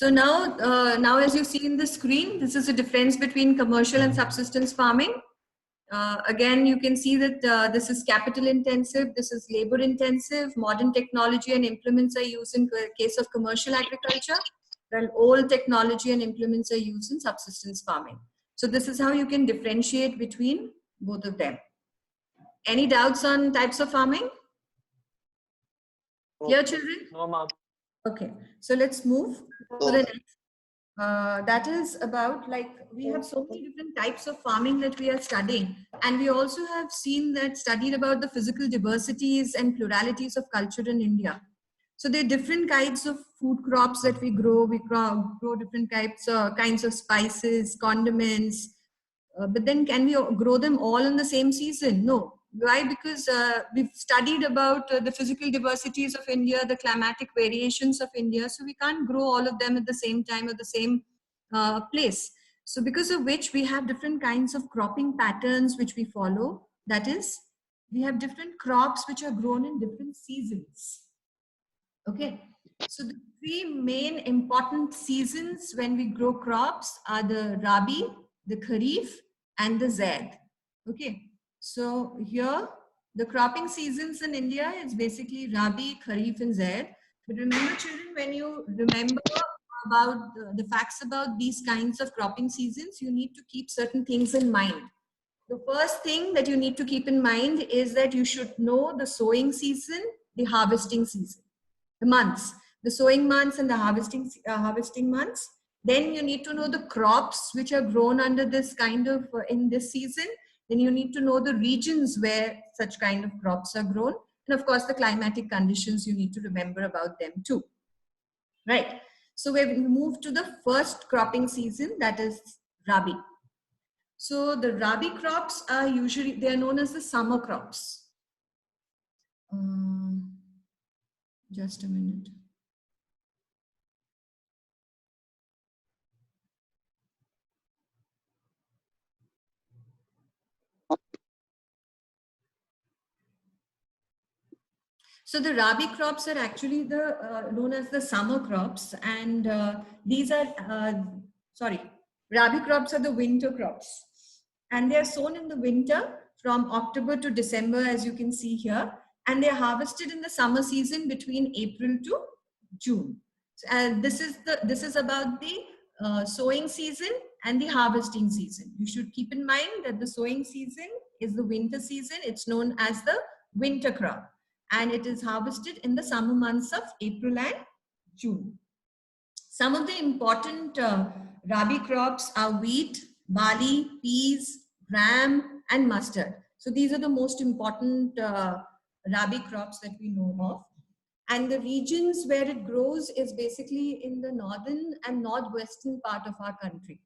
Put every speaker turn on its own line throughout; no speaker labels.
now as you see in the screen, this is the difference between commercial and subsistence farming. Again, you can see that this is capital intensive, this is labor intensive, modern technology and implements are used in case of commercial agriculture, while old technology and implements are used in subsistence farming. So this is how you can differentiate between both of them. Any doubts on types of farming? Clear, children?
No, ma'am.
Okay, so let's move to the next. That is about, like, we have so many different types of farming that we are studying, and we also have studied about the physical diversities and pluralities of culture in India. So there are different kinds of food crops that we grow. We grow different kinds of spices, condiments, but then can we grow them all in the same season? No. Why? Because we've studied about the physical diversities of India, the climatic variations of India. So we can't grow all of them at the same time or the same place. So because of which we have different kinds of cropping patterns which we follow. That is, we have different crops which are grown in different seasons. Okay. So the three main important seasons when we grow crops are the Rabi, the Kharif, and the Zaid. Okay. So here, the cropping seasons in India is basically Rabi, Kharif, and Zaid. But remember, children, when you remember about the facts about these kinds of cropping seasons, you need to keep certain things in mind. The first thing that you need to keep in mind is that you should know the sowing season, the harvesting season, the months, the sowing months and the harvesting months. Then you need to know the crops which are grown under this kind of in this season. Then you need to know the regions where such kind of crops are grown. And of course, the climatic conditions, you need to remember about them too. Right. So we've moved to the first cropping season, that is Rabi. So the Rabi crops are usually, they are known as the summer crops. Just a minute. So the Rabi crops are actually known as the summer crops, and these are Rabi crops are the winter crops, and they are sown in the winter from October to December, as you can see here, and they are harvested in the summer season between April to June. This is about the sowing season and the harvesting season. You should keep in mind that the sowing season is the winter season. It's known as the winter crop, and it is harvested in the summer months of April and June. Some of the important Rabi crops are wheat, barley, peas, gram, and mustard. So these are the most important Rabi crops that we know of. And the regions where it grows is basically in the northern and northwestern part of our country.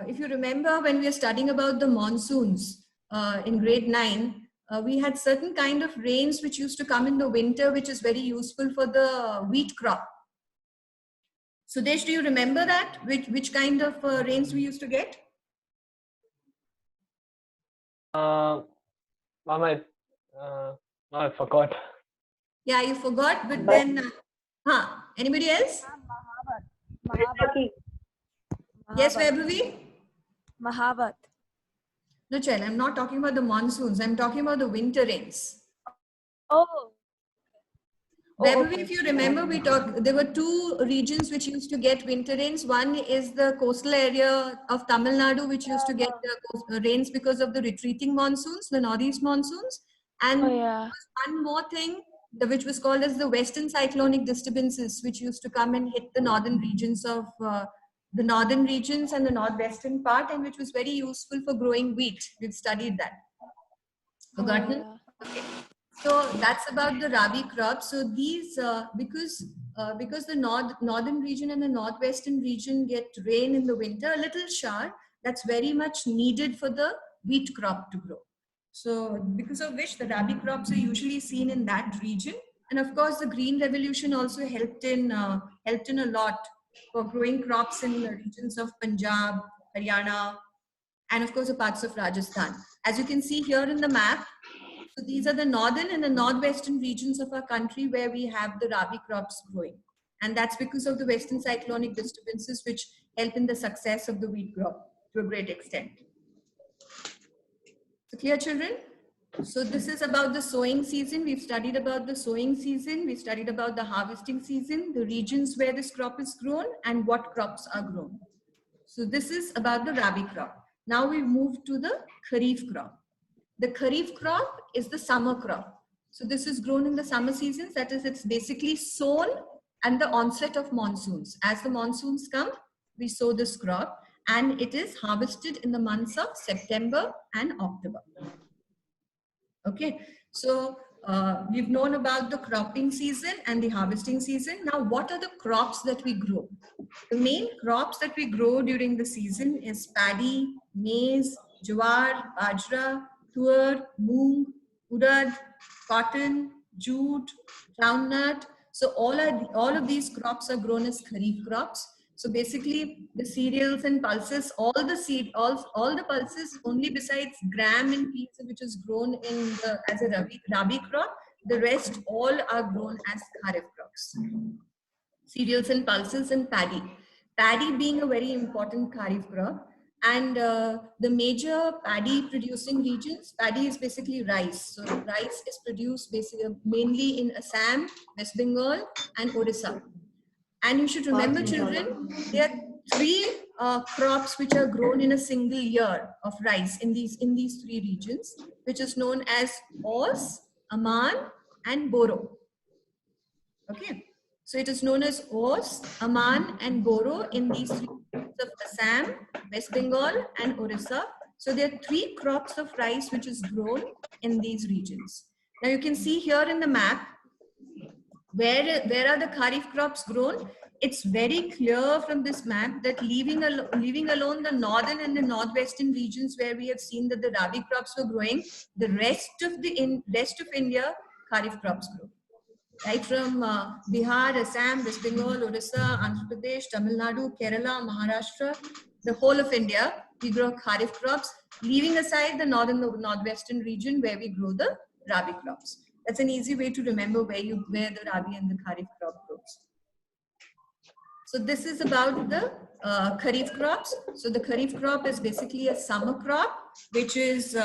If you remember, when we are studying about the monsoons in grade 9, we had certain kind of rains which used to come in the winter, which is very useful for the wheat crop. Sudesh, do you remember that? Which kind of rains we used to get?
Mama, I forgot.
Yeah, you forgot, but then, anybody else?
Mahabhat.
Yes, Vaibhavi?
Mahabhat.
No, child, I'm not talking about the monsoons. I'm talking about the winter rains.
Oh.
Vaibhavi, if you remember, there were two regions which used to get winter rains. One is the coastal area of Tamil Nadu, which used to get the rains because of the retreating monsoons, the northeast monsoons. And one more thing, which was called as the western cyclonic disturbances, which used to come and hit the northern regions of the northern regions and the northwestern part, and which was very useful for growing wheat. We've studied that. Forgotten? Okay. So that's about the Rabi crops. So these, because the northern region and the northwestern region get rain in the winter, a little shower, that's very much needed for the wheat crop to grow. So because of which the Rabi crops are usually seen in that region. And of course, the Green Revolution also helped in a lot for growing crops in the regions of Punjab, Haryana, and of course the parts of Rajasthan. As you can see here in the map, so these are the northern and the northwestern regions of our country where we have the Rabi crops growing. And that's because of the western cyclonic disturbances which help in the success of the wheat crop to a great extent. So clear, children? So this is about the sowing season. We've studied about the sowing season. We studied about the harvesting season, the regions where this crop is grown, and what crops are grown. So this is about the Rabi crop. Now we move to the Kharif crop. The Kharif crop is the summer crop. So this is grown in the summer seasons. That is, it's basically sown at the onset of monsoons. As the monsoons come, we sow this crop, and it is harvested in the months of September and October. Okay, so we've known about the cropping season and the harvesting season. Now, what are the crops that we grow? The main crops that we grow during the season is paddy, maize, jowar, bajra, tur, moong, urad, cotton, jute, groundnut. So all of these crops are grown as kharif crops. So basically, the cereals and pulses, all the pulses, only besides gram and peas, which is grown as a Rabi crop, the rest all are grown as kharif crops. Cereals and pulses and paddy. Paddy being a very important kharif crop. And the major paddy producing regions, paddy is basically rice. So rice is produced basically mainly in Assam, West Bengal, and Odisha. And you should remember, children, there are three crops which are grown in a single year of rice in these three regions, which is known as Os, Aman, and Boro. Okay, so it is known as Os, Aman, and Boro in these three regions of Assam, West Bengal, and Orissa. So there are three crops of rice which is grown in these regions. Now you can see here in the map, where are the kharif crops grown? It's very clear from this map that leaving alone the northern and the northwestern regions where we have seen that the Rabi crops were growing, the rest of India, kharif crops grow. Right from Bihar, Assam, West Bengal, Odisha, Andhra Pradesh, Tamil Nadu, Kerala, Maharashtra, the whole of India, we grow kharif crops, leaving aside the northern northwestern region where we grow the Rabi crops. That's an easy way to remember where the Rabi and the Kharif crop grows. So this is about the Kharif crops. So the Kharif crop is basically a summer crop, which is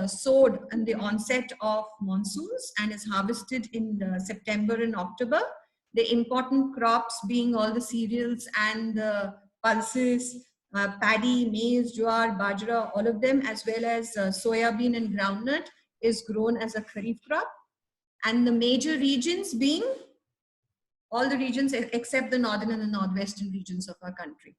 sowed in the onset of monsoons and is harvested in September and October. The important crops being all the cereals and the pulses, paddy, maize, jowar, bajra, all of them, as well as soya bean and groundnut, is grown as a kharif crop, and the major regions being all the regions except the northern and the northwestern regions of our country.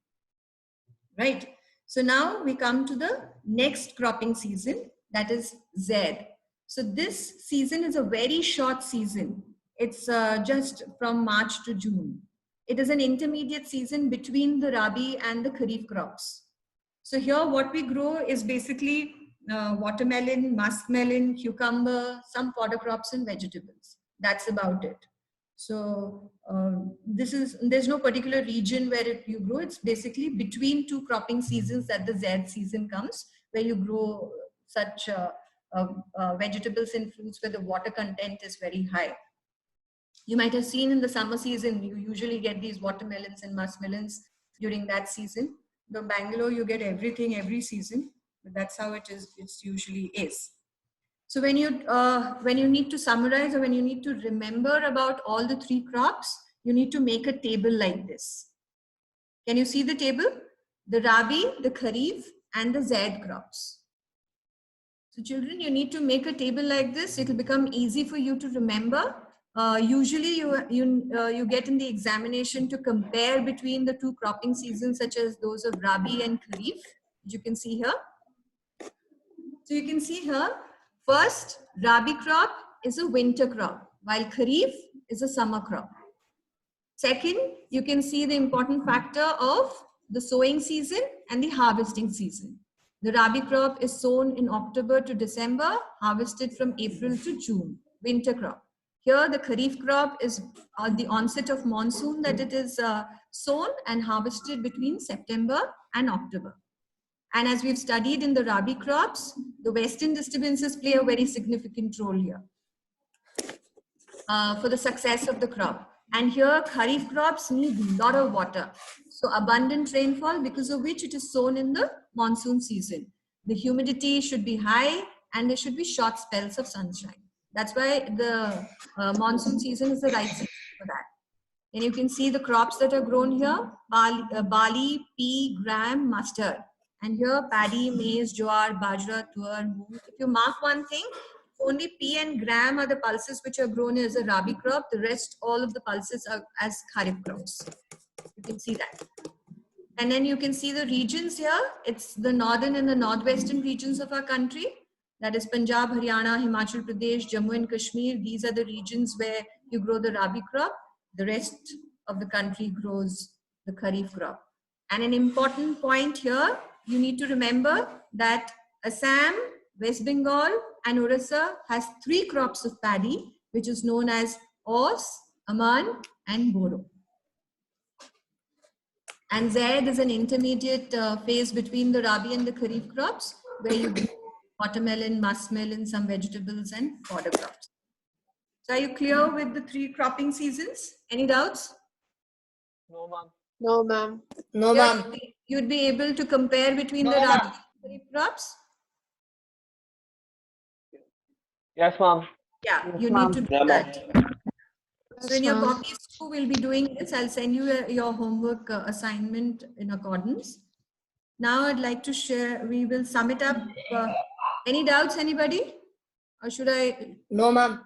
Right. So now we come to the next cropping season, that is Zaid. So this season is a very short season. It's just from March to June. It is an intermediate season between the Rabi and the kharif crops. So here what we grow is basically watermelon, muskmelon, cucumber, some fodder crops and vegetables. That's about it. So there's no particular region where you grow. It's basically between two cropping seasons that the Zaid season comes, where you grow such vegetables and fruits where the water content is very high. You might have seen in the summer season, you usually get these watermelons and muskmelons during that season. In Bangalore, you get everything every season. But that's how it usually is. So when you need to summarize or when you need to remember about all the three crops, you need to make a table like this. Can you see the table? The Rabi, the Kharif, and the Zaid crops. So children, you need to make a table like this. It will become easy for you to remember. Usually you get in the examination to compare between the two cropping seasons, such as those of Rabi and Kharif, which you can see here. So you can see here, first, Rabi crop is a winter crop, while Kharif is a summer crop. Second, you can see the important factor of the sowing season and the harvesting season. The Rabi crop is sown in October to December, harvested from April to June, winter crop. Here, the Kharif crop is at the onset of monsoon, that it is sown and harvested between September and October. And as we've studied in the Rabi crops, the western disturbances play a very significant role here for the success of the crop. And here, kharif crops need a lot of water. So abundant rainfall, because of which it is sown in the monsoon season. The humidity should be high and there should be short spells of sunshine. That's why the monsoon season is the right season for that. And you can see the crops that are grown here: barley, pea, gram, mustard. And here, paddy, maize, jowar, bajra, tuar, moong. If you mark one thing, only pea and gram are the pulses which are grown as a rabi crop. The rest, all of the pulses are as kharif crops. You can see that. And then you can see the regions here. It's the northern and the northwestern regions of our country. That is Punjab, Haryana, Himachal Pradesh, Jammu and Kashmir. These are the regions where you grow the rabi crop. The rest of the country grows the kharif crop. And an important point here, you need to remember that Assam, West Bengal and Orissa has 3 crops of paddy, which is known as Os, Aman and Boro. And there is an intermediate phase between the rabi and the kharif crops, where you grow watermelon, muskmelon, some vegetables and fodder crops. So are you clear with the 3 cropping seasons? Any doubts?
No, ma'am.
No, ma'am.
No,
Yeah,
ma'am.
you'd be able to compare between the
No,
rabi
ma'am.
and kharif crops?
Yes, ma'am.
Yeah,
Yes,
you
ma'am.
need to do
Yeah, ma'am.
that. So in your
ma'am.
copies too, we'll be doing this. I'll send you your homework assignment in accordance. Now I'd like to share, we will sum it up. Any doubts, anybody? Or should I?
No, ma'am.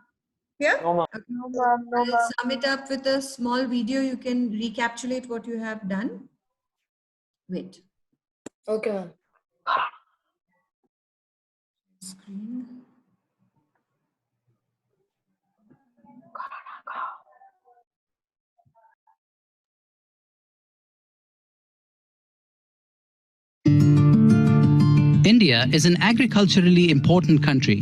Yeah?
No, ma'am.
No, ma'am. No,
I'll
ma'am.
sum it up with a small video. You can recapitulate what you have done. Wait.
Okay, ma'am.
Screen.
India is an agriculturally important country.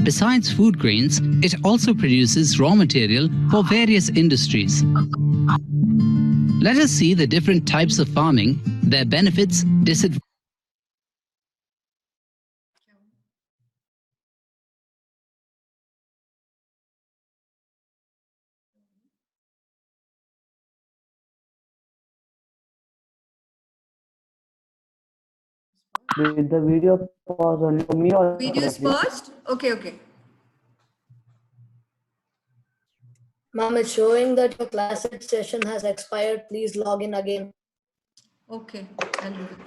Besides food grains, it also produces raw material for various industries. Let us see the different types of farming, their benefits, disadvantages.
Did the video pause only for me or
Video is paused? Okay, okay.
Ma'am, it's showing that your class session has expired. Please log in again.
Okay, I'll do it.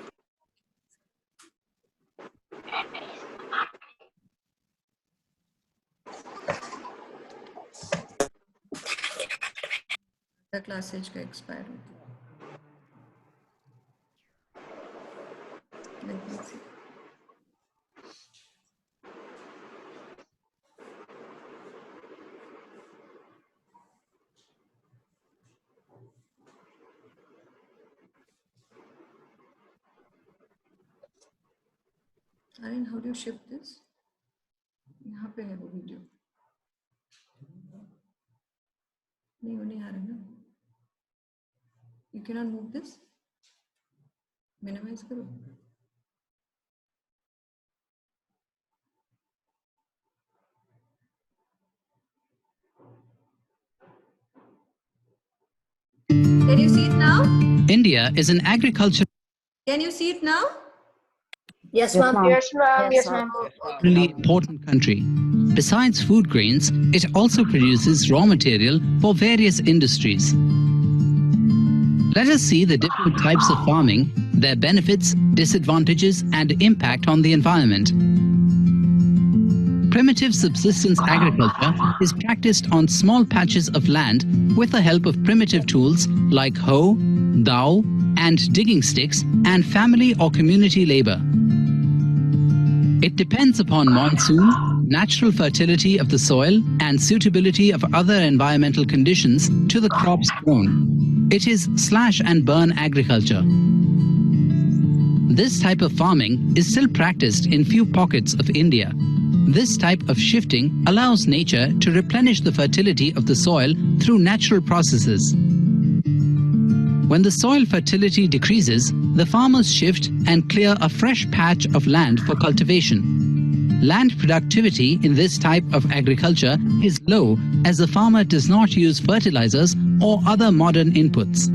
The class age का expire हो गया. Let me see. Aryan, how do you shift this? यहाँ पे है वो video. नहीं वो नहीं आ रहा ना. You cannot move this. Minimize करो. Can you see it now?
India is an agriculturally
Can you see it now?
Yes, ma'am.
Yes, ma'am. Yes,
Yes,
ma'am.
important country. Besides food grains, it also produces raw material for various industries. Let us see the different types of farming, their benefits, disadvantages, and impact on the environment. Primitive subsistence agriculture is practiced on small patches of land with the help of primitive tools like hoe, dhow, and digging sticks and family or community labor. It depends upon monsoon, natural fertility of the soil, and suitability of other environmental conditions to the crops grown. It is slash and burn agriculture. This type of farming is still practiced in few pockets of India. This type of shifting allows nature to replenish the fertility of the soil through natural processes. When the soil fertility decreases, the farmers shift and clear a fresh patch of land for cultivation. Land productivity in this type of agriculture is low as the farmer does not use fertilizers or other modern inputs.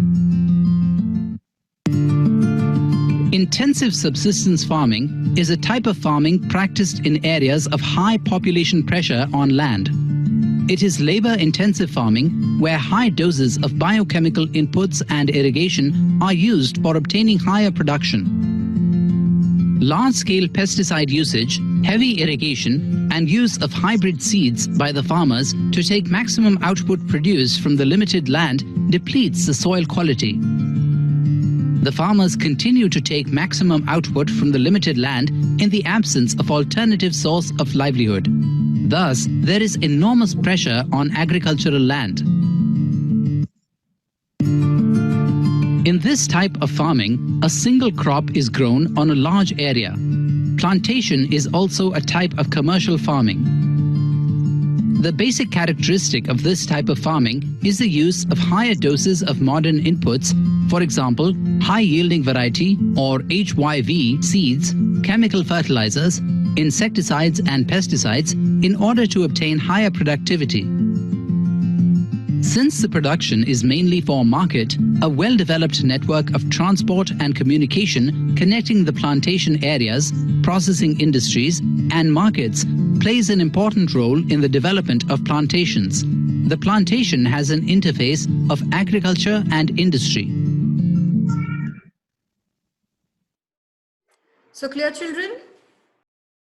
Intensive subsistence farming is a type of farming practiced in areas of high population pressure on land. It is labor-intensive farming where high doses of biochemical inputs and irrigation are used for obtaining higher production. Large-scale pesticide usage, heavy irrigation, and use of hybrid seeds by the farmers to take maximum output produced from the limited land depletes the soil quality. The farmers continue to take maximum output from the limited land in the absence of alternative source of livelihood. Thus, there is enormous pressure on agricultural land. In this type of farming, a single crop is grown on a large area. Plantation is also a type of commercial farming. The basic characteristic of this type of farming is the use of higher doses of modern inputs, for example, high-yielding variety or HYV seeds, chemical fertilizers, insecticides and pesticides in order to obtain higher productivity. Since the production is mainly for market, a well-developed network of transport and communication connecting the plantation areas, processing industries, and markets plays an important role in the development of plantations. The plantation has an interface of agriculture and industry.
So clear, children?